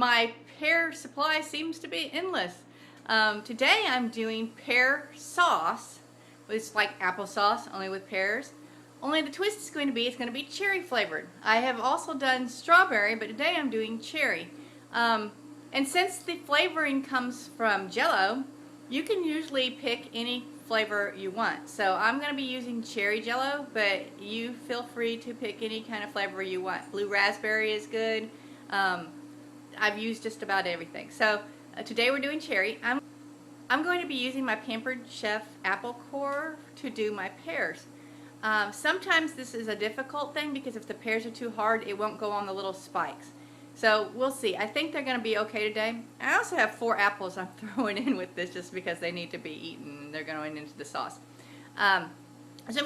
My pear supply seems to be endless. Today I'm doing pear sauce. It's like applesauce, only with pears. Only the twist is going to be, it's going to be cherry flavored. I have also done strawberry, but today I'm doing cherry. And since the flavoring comes from Jell-O, you can usually pick any flavor you want. So I'm going to be using cherry Jell-O, but you feel free to pick any kind of flavor you want. Blue raspberry is good. I've used just about everything. So today we're doing cherry. I'm going to be using my Pampered Chef apple core to do my pears. Sometimes this is a difficult thing because if the pears are too hard, it won't go on the little spikes. So we'll see. I think they're going to be okay today. I also have 4 apples I'm throwing in with this just because they need to be eaten. They're going into the sauce. So I'm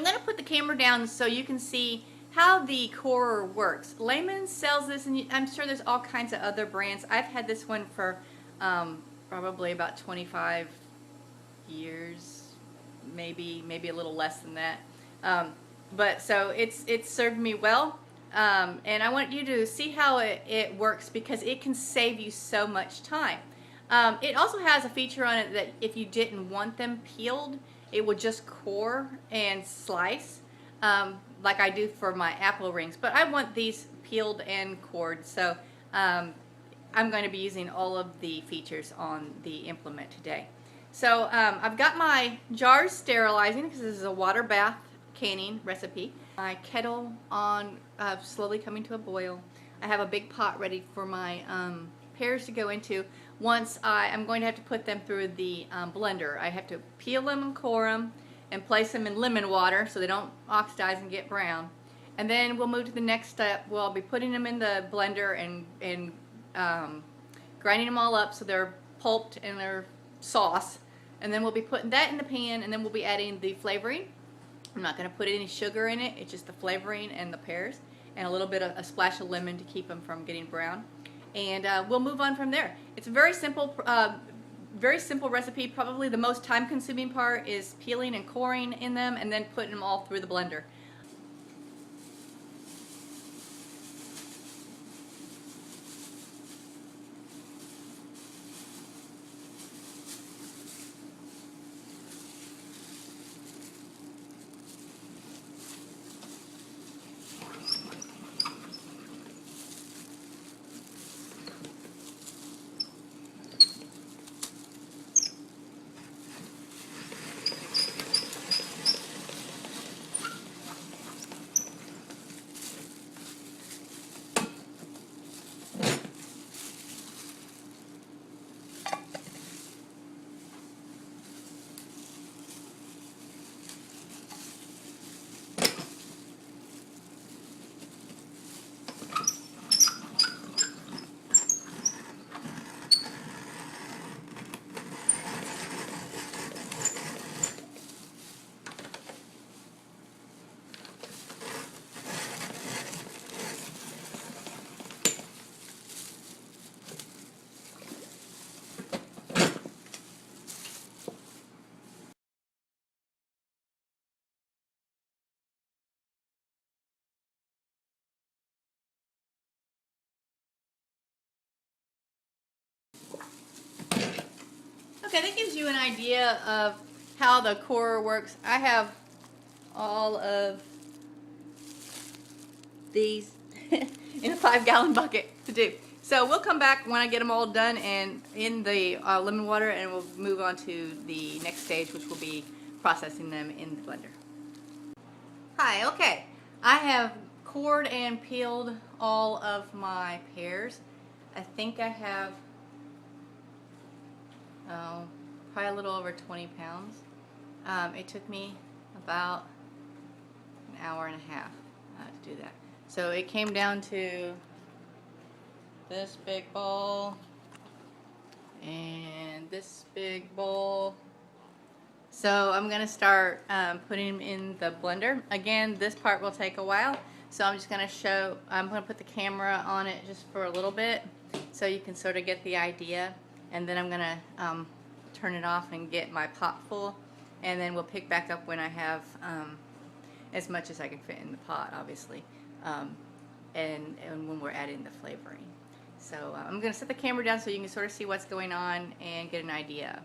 going to put the camera down so you can see how the core works. Layman sells this, and I'm sure there's all kinds of other brands. I've had this one for probably about 25 years, maybe a little less than that. But so it's served me well. And I want you to see how it works because it can save you so much time. It also has a feature on it that if you didn't want them peeled, it would just core and slice like I do for my apple rings. But I want these peeled and cored, so I'm going to be using all of the features on the implement today. So I've got my jars sterilizing because this is a water bath canning recipe. My kettle on, slowly coming to a boil. I have a big pot ready for my pears to go into. Once I'm going to have to put them through the blender. I have to peel them and core them and place them in lemon water so they don't oxidize and get brown. And then we'll move to the next step. We'll be putting them in the blender and grinding them all up so they're pulped and they're sauce. And then we'll be putting that in the pan, and then we'll be adding the flavoring. I'm not going to put any sugar in it. It's just the flavoring and the pears and a little bit of a splash of lemon to keep them from getting brown. And we'll move on from there. It's a very simple recipe. Probably the most time-consuming part is peeling and coring in them and then putting them all through the blender. Okay, that gives you an idea of how the core works. I have all of these in a 5-gallon bucket to do. So we'll come back when I get them all done and in the lemon water, and we'll move on to the next stage, which will be processing them in the blender. Hi, okay. I have cored and peeled all of my pears. I think I have probably a little over 20 pounds. It took me about an hour and a half to do that. So it came down to this big bowl and this big bowl. So I'm going to start putting them in the blender. Again, this part will take a while. So I'm just going to show, I'm going to put the camera on it just for a little bit so you can sort of get the idea. And then I'm going to turn it off and get my pot full. And then we'll pick back up when I have as much as I can fit in the pot, obviously. And when we're adding the flavoring. So I'm going to set the camera down so you can sort of see what's going on and get an idea.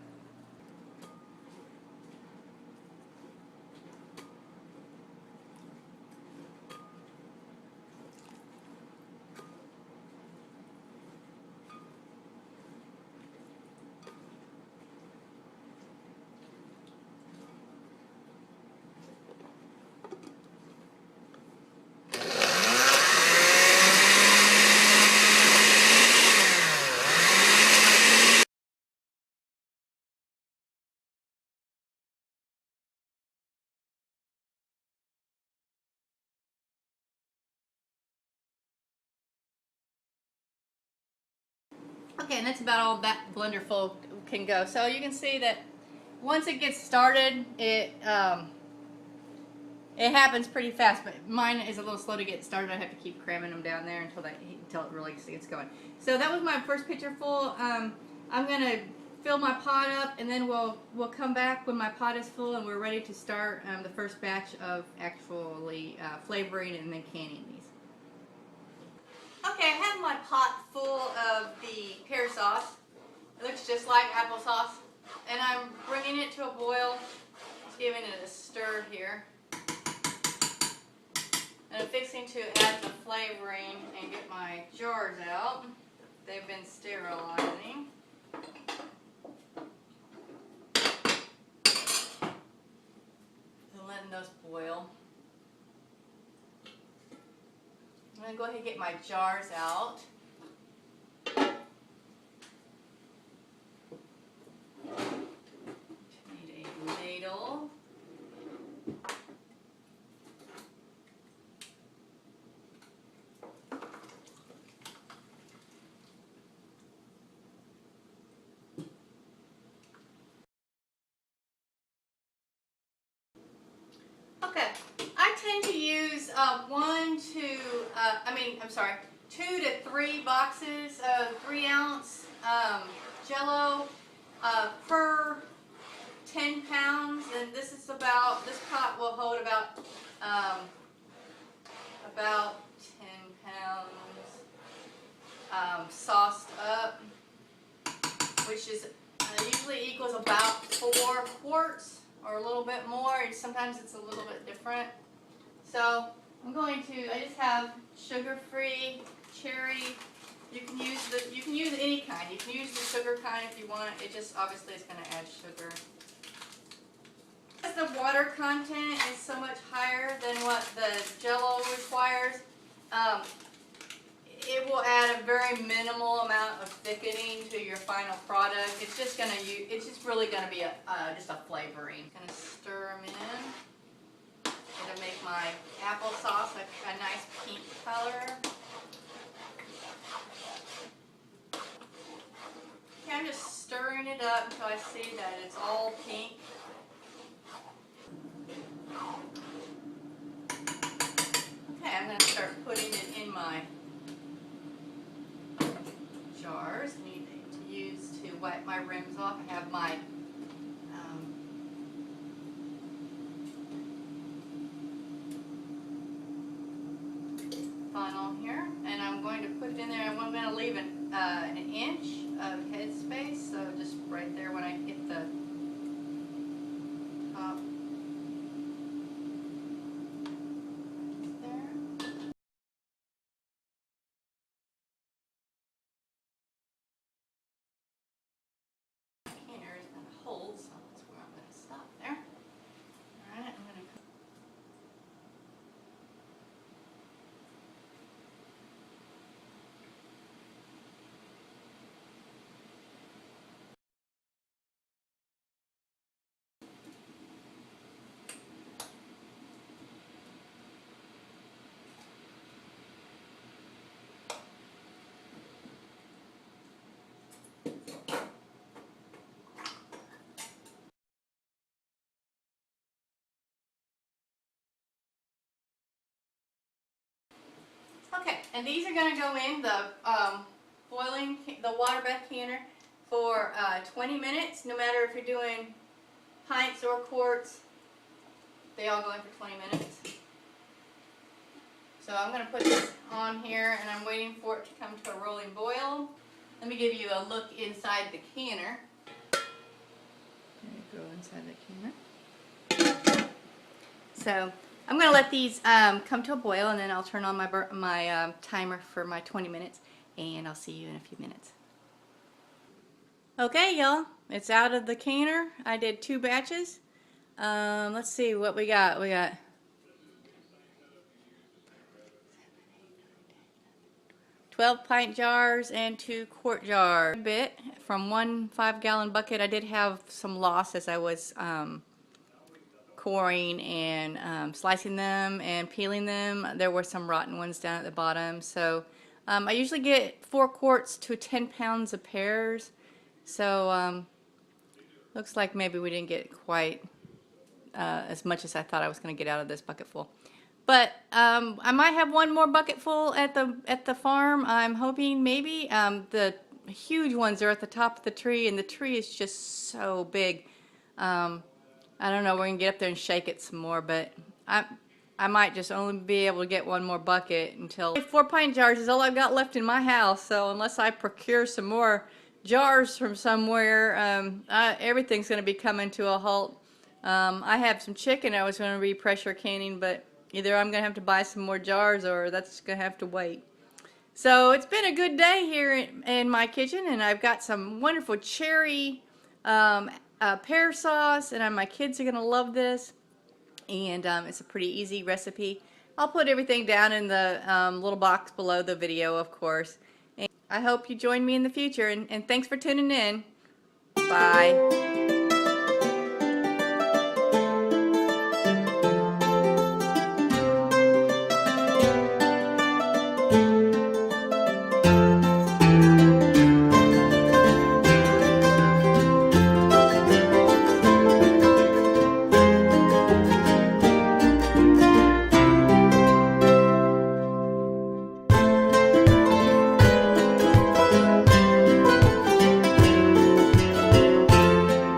Okay, and that's about all that blender full can go. So you can see that once it gets started, it happens pretty fast. But mine is a little slow to get started. I have to keep cramming them down there until it really gets going. So that was my first pitcher full. I'm gonna fill my pot up, and then we'll come back when my pot is full and we're ready to start the first batch of actually flavoring and then canning these. Okay, I have my pot full of the pear sauce. It looks just like applesauce. And I'm bringing it to a boil. Just giving it a stir here. And I'm fixing to add the flavoring and get my jars out. They've been sterilizing. And letting those boil. I'm going to go ahead and get my jars out. Need a ladle. Okay, I tend to use 2 to 3 boxes of 3-ounce Jello per 10 pounds, and this pot will hold about 10 pounds sauced up, which is usually equals about 4 quarts. Or a little bit more. Sometimes it's a little bit different. So I just have sugar-free cherry. You can use any kind. You can use the sugar kind if you want. It just obviously is going to add sugar. Because the water content is so much higher than what the Jello requires, it will add a very minimal amount of thickening to your final product. It's just really gonna be just a flavoring. Gonna stir them in. It'll make my applesauce a nice pink color. Okay, I'm just stirring it up until I see that it's all pink. Okay, I'm gonna start putting it in my jars. I need to use to wipe my rims off. I have my funnel here, and I'm going to put it in there. I'm going to leave an inch of headspace, so just right there when I hit the top. Okay, and these are going to go in the water bath canner for 20 minutes. No matter if you're doing pints or quarts, they all go in for 20 minutes. So So I'm going to put this on here and I'm waiting for it to come to a rolling boil. Let me give you a look inside the canner. There you go, inside the canner. So I'm going to let these come to a boil, and then I'll turn on my timer for my 20 minutes, and I'll see you in a few minutes. Okay, y'all, it's out of the canner. I did 2 batches. Let's see what we got. We got 12 pint jars and 2 quart jars. A bit from 1 5-gallon bucket. I did have some loss as I was coring and slicing them and peeling them. There were some rotten ones down at the bottom. So I usually get 4 quarts to 10 pounds of pears. So looks like maybe we didn't get quite as much as I thought I was going to get out of this bucket full. But I might have 1 more bucket full at the farm. I'm hoping maybe. The huge ones are at the top of the tree, and the tree is just so big. I don't know, we're going to get up there and shake it some more, but I might just only be able to get 1 more bucket until 4 pint jars is all I've got left in my house. So unless I procure some more jars from somewhere, everything's going to be coming to a halt. I have some chicken I was going to be pressure canning, but either I'm going to have to buy some more jars or that's going to have to wait. So it's been a good day here in my kitchen, and I've got some wonderful cherry pear sauce, and my kids are going to love this. And it's a pretty easy recipe. I'll put everything down in the little box below the video, of course. And I hope you join me in the future, and thanks for tuning in. Bye.